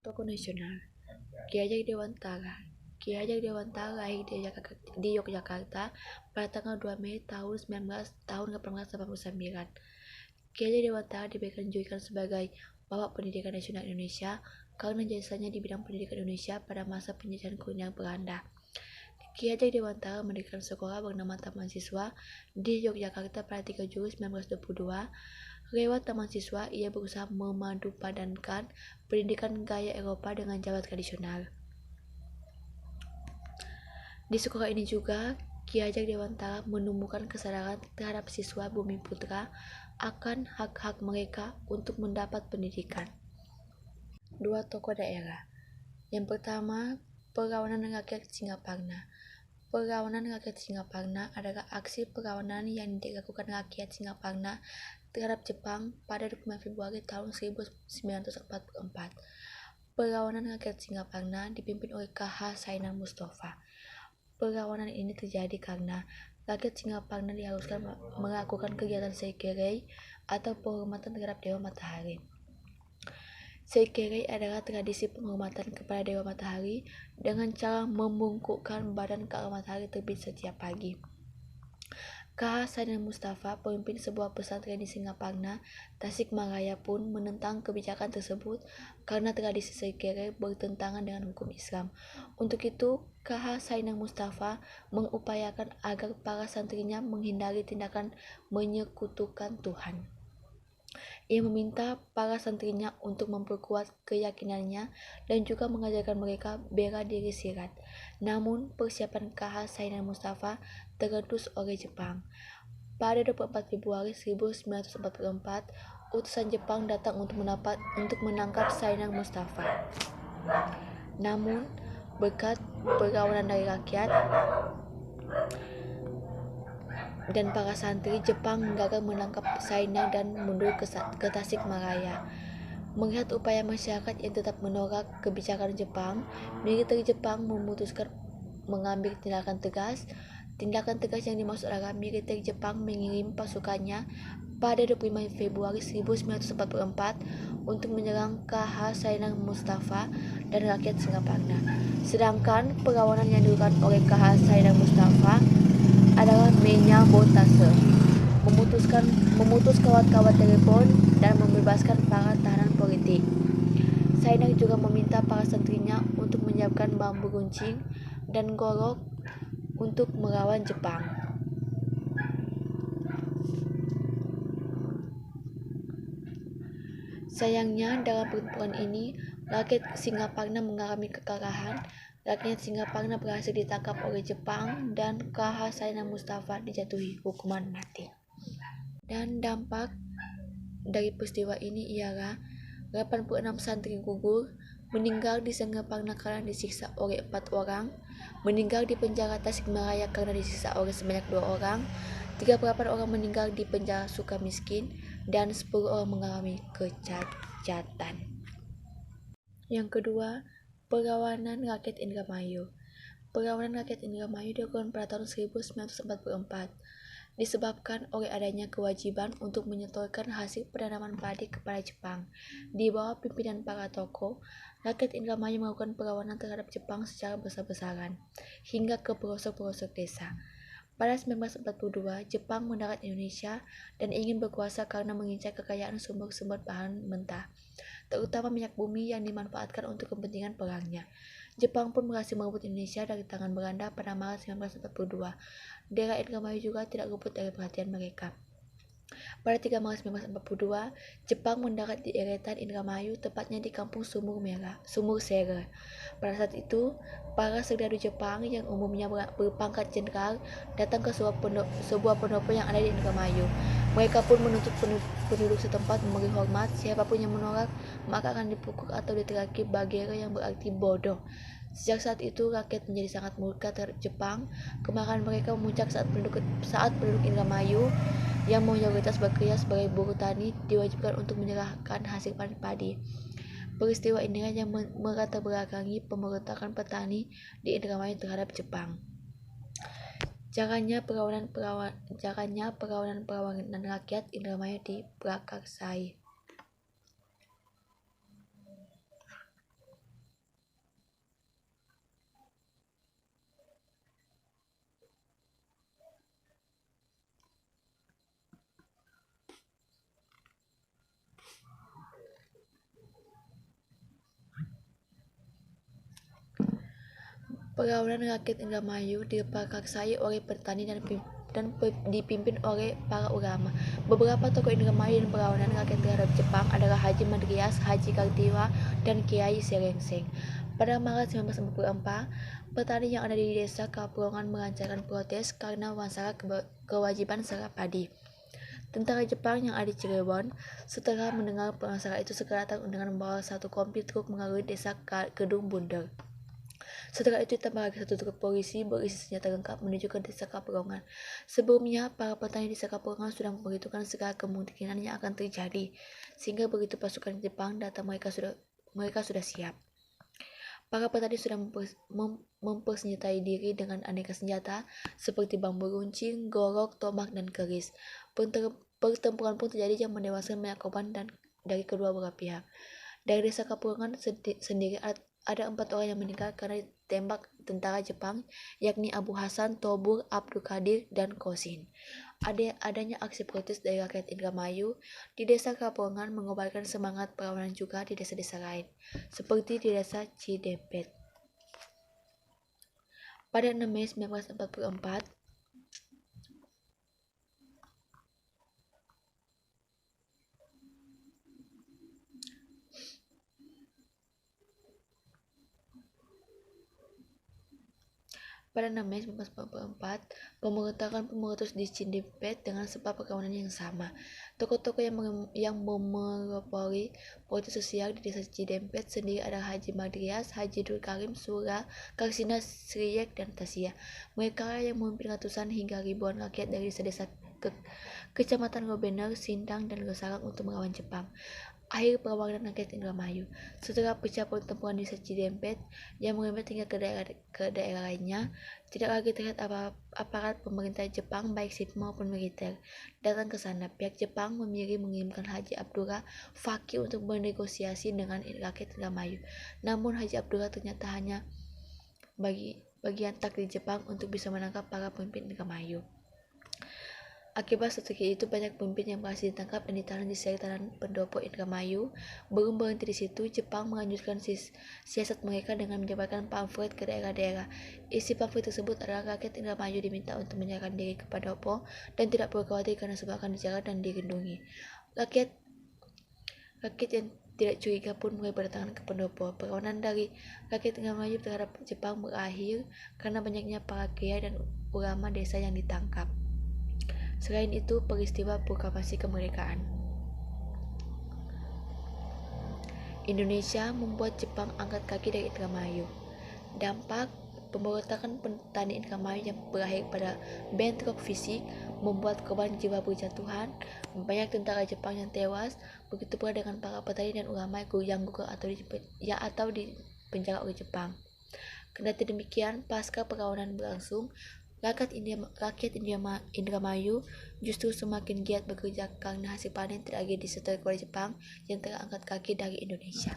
Tokoh nasional Ki Hajar Dewantara. Ki Hajar Dewantara lahir di Yogyakarta pada tanggal 2 Mei tahun 1889. Ki Hajar Dewantara diberikan julukan sebagai Bapak Pendidikan Nasional Indonesia karena jasanya di bidang pendidikan Indonesia pada masa penjajahan kolonial Belanda. Ki Hajar Dewantara mendirikan sekolah bernama Taman Siswa di Yogyakarta pada 3 Juli 1922. Lewat Taman Siswa, ia berusaha memadupadankan pendidikan gaya Eropa dengan Jawa tradisional. Di sekolah ini juga, Ki Hajar Dewantara menumbuhkan kesadaran terhadap siswa Bumi Putra akan hak-hak mereka untuk mendapat pendidikan. Dua tokoh daerah. Yang pertama, Perlawanan Rakyat Singaparna. Perlawanan Rakyat Singaparna adalah aksi perlawanan yang dilakukan rakyat Singaparna terhadap Jepang pada 25 Februari tahun 1944. Perlawanan rakyat Singaparna dipimpin oleh K.H. Sainan Mustafa. Perlawanan ini terjadi karena rakyat Singaparna diharuskan melakukan kegiatan Seikerei atau penghormatan terhadap Dewa Matahari. Seikerei adalah tradisi penghormatan kepada Dewa Matahari dengan cara membungkukkan badan ke arah matahari terbit setiap pagi. K.H. Sainan Mustafa, pemimpin sebuah pesantren di Singaparna, Tasikmalaya pun menentang kebijakan tersebut karena tradisi Seikerei bertentangan dengan hukum Islam. Untuk itu, K.H. Sainan Mustafa mengupayakan agar para santrinya menghindari tindakan menyekutukan Tuhan. Ia meminta para santrinya untuk memperkuat keyakinannya dan juga mengajarkan mereka bela diri silat. Namun, persiapan K.H. Sainan Mustafa terendus oleh Jepang. Pada 24 Februari 1944, utusan Jepang datang untuk menangkap Sainan Mustafa. Namun, berkat perlawanan dari rakyat dan para santri, Jepang gagal menangkap Sainan dan mundur ke Tasikmalaya. Melihat upaya masyarakat yang tetap menolak kebijakan Jepang, militer Jepang memutuskan mengambil tindakan tegas. Tindakan tegas yang dimaksud adalah militer Jepang mengirim pasukannya pada 25 Februari 1944 untuk menyerang K.H. Sainan Mustafa dan rakyat Singaparna. Sedangkan perlawanan yang dilakukan oleh K.H. Sainan Mustafa adalah menyabotase, memutus kawat-kawat telepon dan membebaskan para tahanan politik. Sainan juga meminta para santrinya untuk menyiapkan bambu runcing dan golok untuk melawan Jepang. Sayangnya, dalam pertempuran ini, rakyat Singaparna mengalami kekalahan. Rakyat Singaparna berhasil ditangkap oleh Jepang dan K.H. Sainan Mustafa dijatuhi hukuman mati. Dan dampak dari peristiwa ini ialah 86 santri gugur, meninggal di Singaparna karena disiksa oleh 4 orang, meninggal di penjara Tasikmalaya karena disiksa oleh sebanyak 2 orang, 38 orang meninggal di penjara Sukamiskin, dan 10 orang mengalami kecacatan. Yang kedua, Perlawanan Rakyat Indramayu. Perlawanan Rakyat Indramayu dilakukan pada tahun 1944, disebabkan oleh adanya kewajiban untuk menyetorkan hasil penanaman padi kepada Jepang. Di bawah pimpinan para tokoh, rakyat Indramayu melakukan perlawanan terhadap Jepang secara besar-besaran, hingga ke pelosok-pelosok desa. Pada 1942, Jepang mendarat Indonesia dan ingin berkuasa karena mengincar kekayaan sumber-sumber bahan mentah, terutama minyak bumi yang dimanfaatkan untuk kepentingan perangnya. Jepang pun berhasil merebut Indonesia dari tangan Belanda pada Maret 1942. Daerah Indramayu juga tidak luput dari perhatian mereka. Pada 3 Maret 1942, Jepang mendarat di eretan Indramayu, tepatnya di kampung Sumur Sere. Pada saat itu, para serdadu Jepang yang umumnya berpangkat jenderal datang ke sebuah pendopo yang ada di Indramayu. Mereka pun menuntut penduduk setempat memberi hormat. Siapapun yang menolak maka akan dipukul atau diteraki bagere yang berarti bodoh. Sejak saat itu, rakyat menjadi sangat murka terhadap Jepang. Kemarahan mereka memuncak saat penduduk Indramayu yang mayoritas bekerja sebagai buruh tani diwajibkan untuk menyerahkan hasil panen padi. Peristiwa inilah yang melatar belakangi pemberontakan petani di Indramayu terhadap Jepang. Caranya perlawanan rakyat Indramayu diprakarsai. Perlawanan rakyat Indramayu diprakarsai oleh petani dan dipimpin oleh para ulama. Beberapa tokoh Indramayu dan perlawanan rakyat terhadap Jepang adalah Haji Madrias, Haji Kartiwa, dan Kiai Selengseng. Pada Maret 1944, petani yang ada di desa Kapulongan melancarkan protes karena masalah kewajiban serap padi. Tentara Jepang yang ada di Cirebon setelah mendengar masalah itu segera datang dengan membawa satu kompi truk melalui desa Kedung Bunder. Setelah itu ditambah lagi satu truk polisi berisi senjata lengkap menuju ke desa Kapulongan. Sebelumnya, para petani desa Kapulongan sudah memperhitungkan segala kemungkinan yang akan terjadi, sehingga begitu pasukan Jepang datang mereka sudah siap. Para petani sudah mempersenjatai diri dengan aneka senjata seperti bambu runcing, golok, tombak, dan keris. Pertempuran pun terjadi yang menewaskan banyak korban dari kedua belah pihak. Dari desa Kapulongan sendiri ada 4 orang yang meninggal karena ditembak tentara Jepang, yakni Abu Hasan, Tobur, Abdul Qadir, dan Kosin. Adanya aksi protes dari rakyat Indramayu di desa Kapulongan mengobarkan semangat perlawanan juga di desa-desa lain, seperti di desa Cidempet. Pada 6 Mei 1944, pemberontakan pun meletus di Cidempet dengan sebab perlawanan yang sama. Tokoh-tokoh yang memelopori protes sosial di desa Cidempet sendiri adalah Haji Madrias, Haji Dul Karim, Sura, Karsina, Sriyek, dan Tasya. Mereka yang memimpin ratusan hingga ribuan rakyat dari desa-desa kecamatan Gobener, Sindang, dan Gesalang untuk melawan Jepang. Akhir perlawanan rakyat Indramayu. Setelah pecah pertempuran di Cidempet yang merembet hingga ke daerah lainnya, tidak lagi terlihat aparat pemerintah Jepang baik sipil maupun militer datang ke sana. Pihak Jepang memilih mengirimkan Haji Abdullah Fakih untuk bernegosiasi dengan rakyat Indramayu. Namun Haji Abdullah ternyata hanya bagian takdir Jepang untuk bisa menangkap para pemimpin Indramayu. Akibat strategi itu, banyak pemimpin yang berhasil ditangkap dan ditahan di sel tahanan pendopo Indramayu. Belum berhenti di situ, Jepang melanjutkan siasat mereka dengan menyebarkan pamflet ke daerah-daerah. Isi pamflet tersebut adalah rakyat Indramayu diminta untuk menyerahkan diri ke pendopo dan tidak perlu khawatir karena semua akan dijaga dan dilindungi. Rakyat yang tidak curiga pun mulai berdatangan ke pendopo. Perlawanan dari rakyat Indramayu terhadap Jepang berakhir karena banyaknya para kiai dan ulama desa yang ditangkap. Selain itu, peristiwa proklamasi kemerdekaan Indonesia membuat Jepang angkat kaki dari Indramayu. Dampak pemberontakan petani Indramayu yang berakhir pada bentrok fisik membuat korban jiwa berjatuhan, banyak tentara Jepang yang tewas, begitu pula dengan para petani dan ulama yang gugur atau di penjara oleh Jepang. Kendati demikian, pasca perlawanan berlangsung, rakyat Indramayu justru semakin giat bekerja karena hasil panen tidak lagi disetor oleh Jepang yang telah angkat kaki dari Indonesia.